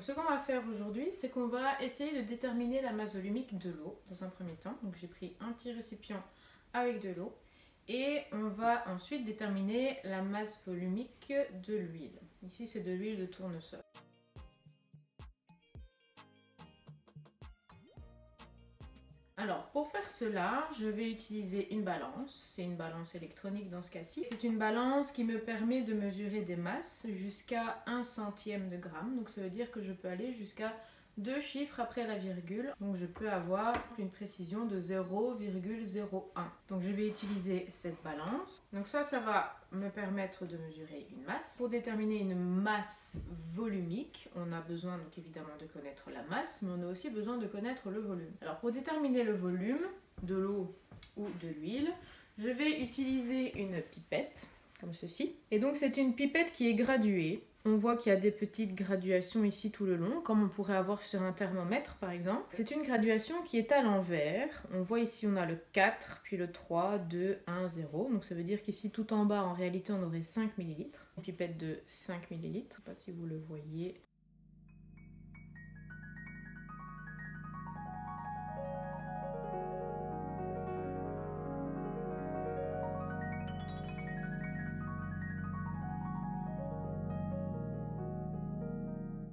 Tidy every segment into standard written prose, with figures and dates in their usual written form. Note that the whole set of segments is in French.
ce qu'on va faire aujourd'hui, c'est qu'on va essayer de déterminer la masse volumique de l'eau dans un premier temps. Donc j'ai pris un petit récipient avec de l'eau et on va ensuite déterminer la masse volumique de l'huile. Ici c'est de l'huile de tournesol. Alors pour faire cela, je vais utiliser une balance, c'est une balance électronique dans ce cas-ci. C'est une balance qui me permet de mesurer des masses jusqu'à 1 centième de gramme, donc ça veut dire que je peux aller jusqu'à 2 chiffres après la virgule, donc je peux avoir une précision de 0,01. Donc je vais utiliser cette balance. Donc ça va me permettre de mesurer une masse. Pour déterminer une masse volumique, on a besoin donc évidemment de connaître la masse, mais on a aussi besoin de connaître le volume. Alors pour déterminer le volume de l'eau ou de l'huile, je vais utiliser une pipette, comme ceci. Et donc c'est une pipette qui est graduée. On voit qu'il y a des petites graduations ici tout le long, comme on pourrait avoir sur un thermomètre par exemple. C'est une graduation qui est à l'envers. On voit ici on a le 4, puis le 3, 2, 1, 0. Donc ça veut dire qu'ici tout en bas en réalité on aurait 5 ml. Une pipette de 5 ml. Je ne sais pas si vous le voyez.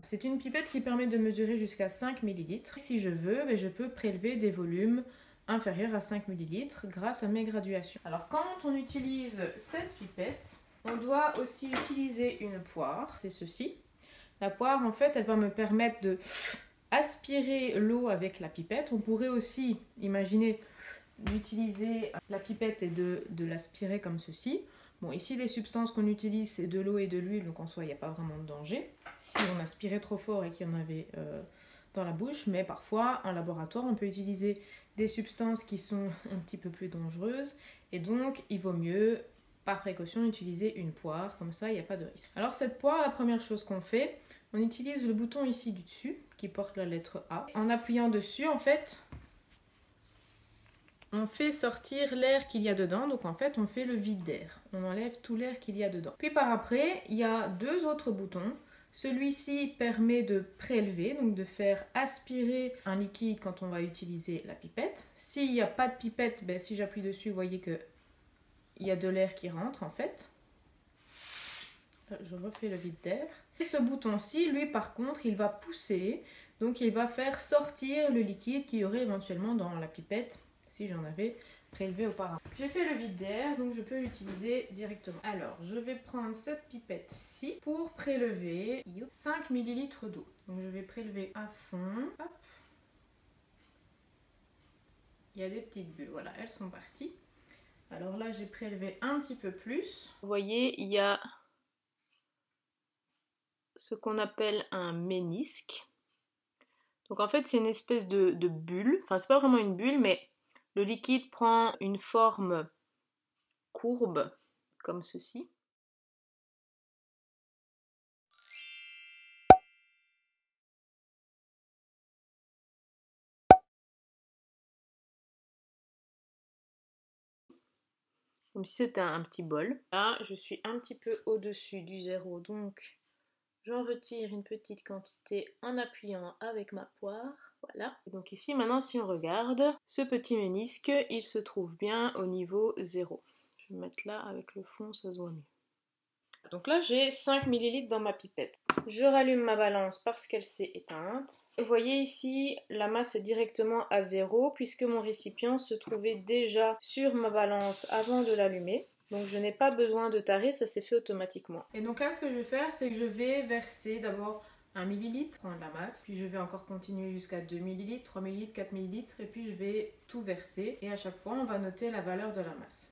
C'est une pipette qui permet de mesurer jusqu'à 5 ml. Si je veux, je peux prélever des volumes inférieurs à 5 ml grâce à mes graduations. Alors quand on utilise cette pipette, on doit aussi utiliser une poire, c'est ceci. La poire en fait elle va me permettre de aspirer l'eau avec la pipette. On pourrait aussi imaginer d'utiliser la pipette et de l'aspirer comme ceci. Bon, ici les substances qu'on utilise c'est de l'eau et de l'huile, donc en soi il n'y a pas vraiment de danger si on aspirait trop fort et qu'il y en avait dans la bouche, mais parfois en laboratoire on peut utiliser des substances qui sont un petit peu plus dangereuses et donc il vaut mieux par précaution utiliser une poire, comme ça il n'y a pas de risque. Alors cette poire, la première chose qu'on fait, on utilise le bouton ici du dessus qui porte la lettre A. En appuyant dessus en fait on fait sortir l'air qu'il y a dedans, donc en fait on fait le vide d'air, on enlève tout l'air qu'il y a dedans. Puis par après, il y a deux autres boutons. Celui-ci permet de prélever, donc de faire aspirer un liquide quand on va utiliser la pipette. S'il n'y a pas de pipette, si j'appuie dessus, vous voyez qu'il y a de l'air qui rentre en fait. Là, je refais le vide d'air. Et ce bouton-ci, lui par contre, il va pousser, donc il va faire sortir le liquide qu'il y aurait éventuellement dans la pipette si j'en avais prélevé auparavant. J'ai fait le vide d'air, donc je peux l'utiliser directement. Alors, je vais prendre cette pipette-ci pour prélever 5 ml d'eau. Donc je vais prélever à fond. Hop. Il y a des petites bulles, voilà, elles sont parties. Alors là, j'ai prélevé un petit peu plus. Vous voyez, il y a ce qu'on appelle un ménisque. Donc en fait, c'est une espèce de bulle. Enfin, c'est pas vraiment une bulle, mais le liquide prend une forme courbe, comme ceci. Comme si c'était un petit bol. Là, je suis un petit peu au-dessus du zéro, donc j'en retire une petite quantité en appuyant avec ma poire. Voilà. Donc ici, maintenant, si on regarde, ce petit ménisque, il se trouve bien au niveau 0. Je vais mettre là avec le fond, ça se voit mieux. Donc là, j'ai 5 ml dans ma pipette. Je rallume ma balance parce qu'elle s'est éteinte. Vous voyez ici, la masse est directement à 0 puisque mon récipient se trouvait déjà sur ma balance avant de l'allumer. Donc je n'ai pas besoin de tarer, ça s'est fait automatiquement. Et donc là, ce que je vais faire, c'est que je vais verser d'abord 1 ml, prendre la masse, puis je vais encore continuer jusqu'à 2 ml, 3 ml, 4 ml, et puis je vais tout verser. Et à chaque fois, on va noter la valeur de la masse.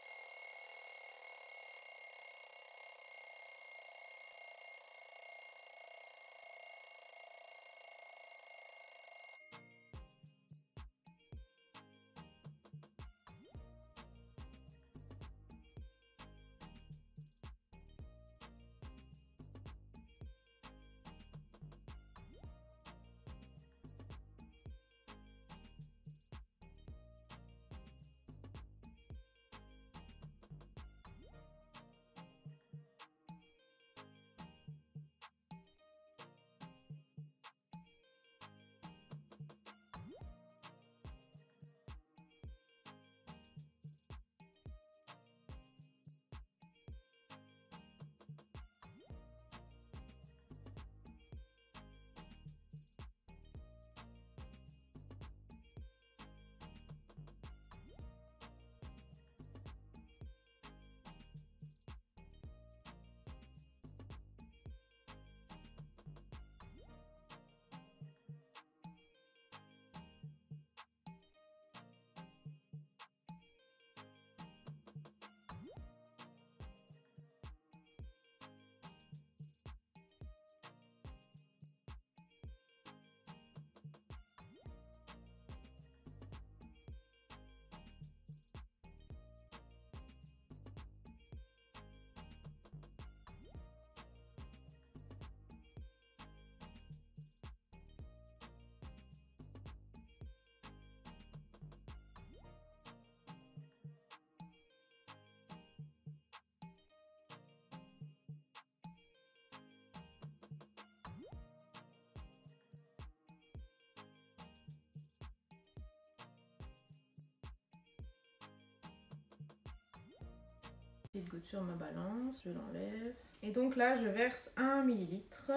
Petite goutte sur ma balance, je l'enlève. Et donc là, je verse 1 millilitre.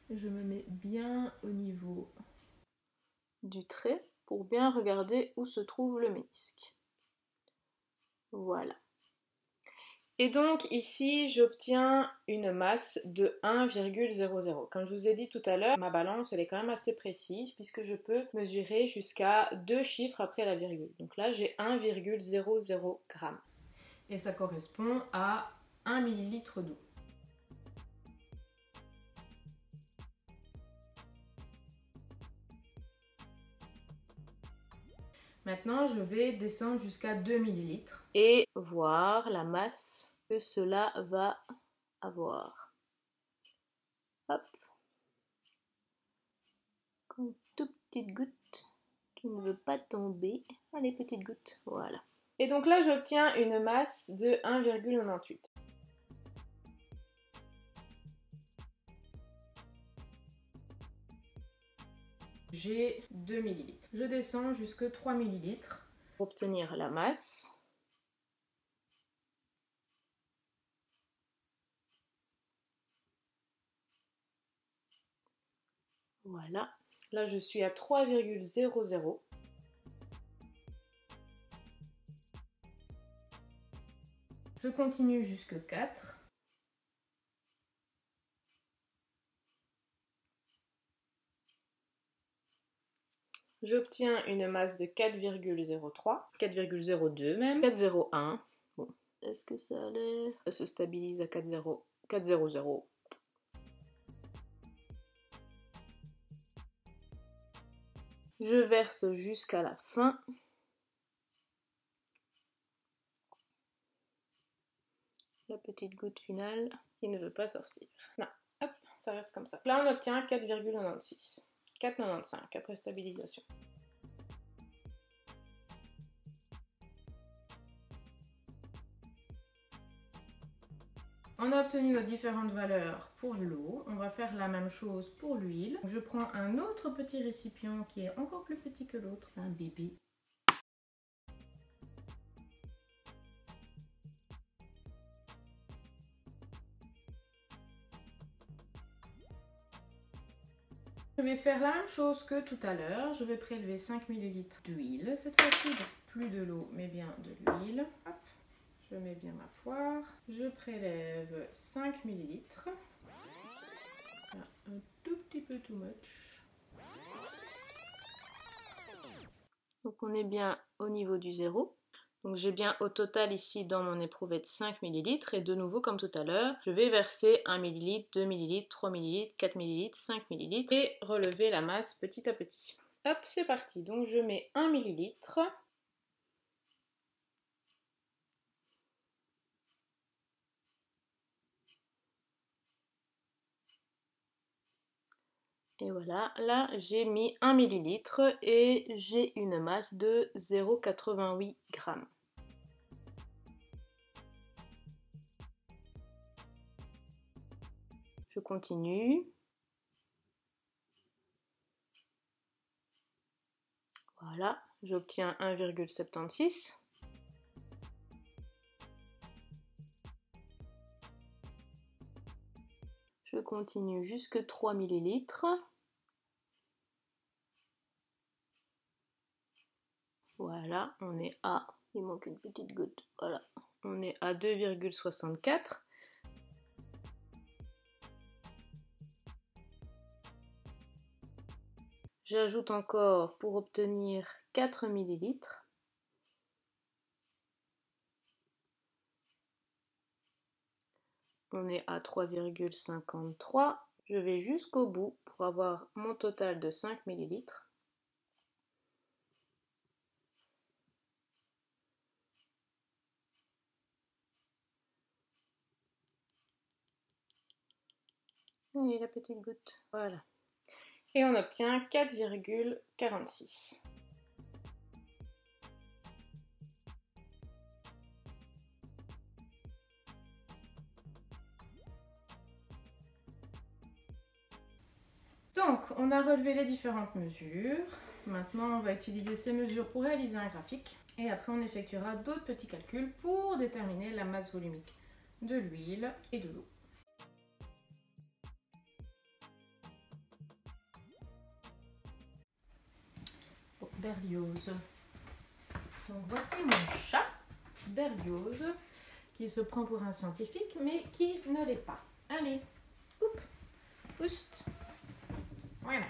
Je me mets bien au niveau du trait pour bien regarder où se trouve le ménisque. Voilà. Et donc ici, j'obtiens une masse de 1,00. Comme je vous ai dit tout à l'heure, ma balance, elle est quand même assez précise puisque je peux mesurer jusqu'à 2 chiffres après la virgule. Donc là, j'ai 1,00 g. Et ça correspond à 1 millilitre d'eau. Maintenant, je vais descendre jusqu'à 2 ml et voir la masse que cela va avoir. Hop. Une toute petite goutte qui ne veut pas tomber. Allez, petite goutte. Voilà. Et donc là, j'obtiens une masse de 1,98. J'ai 2 ml. Je descends jusque 3 ml pour obtenir la masse. Voilà. Là, je suis à 3,00. Je continue jusque 4. J'obtiens une masse de 4,03, 4,02 même, 4,01. Bon, est-ce que ça allait? Ça se stabilise à 4,00. Je verse jusqu'à la fin. La petite goutte finale qui ne veut pas sortir. Non, hop, ça reste comme ça. Là, on obtient 4,96. 4,95 après stabilisation. On a obtenu nos différentes valeurs pour l'eau. On va faire la même chose pour l'huile. Je prends un autre petit récipient qui est encore plus petit que l'autre. Un bébé. Je vais faire la même chose que tout à l'heure. Je vais prélever 5 ml d'huile. Cette fois-ci, plus de l'eau, mais bien de l'huile. Je mets bien ma poire. Je prélève 5 ml. Un tout petit peu too much. Donc on est bien au niveau du 0. Donc j'ai bien au total ici dans mon éprouvette 5 ml et de nouveau comme tout à l'heure, je vais verser 1 ml, 2 ml, 3 ml, 4 ml, 5 ml et relever la masse petit à petit. Hop, c'est parti. Donc je mets 1 ml. Et voilà, là j'ai mis 1 ml et j'ai une masse de 0,88 g. Je continue. Voilà, j'obtiens 1,76. Je continue jusque 3 ml. Voilà, on est à... Il manque une petite goutte. Voilà, on est à 2,64. J'ajoute encore pour obtenir 4 ml. On est à 3,53. Je vais jusqu'au bout pour avoir mon total de 5 ml. Allez, la petite goutte. Voilà. Et on obtient 4,46. Donc, on a relevé les différentes mesures. Maintenant, on va utiliser ces mesures pour réaliser un graphique. Et après, on effectuera d'autres petits calculs pour déterminer la masse volumique de l'huile et de l'eau. Bon, Berlioz. Donc voici mon chat, Berlioz, qui se prend pour un scientifique, mais qui ne l'est pas. Allez, oup, oust. Voilà.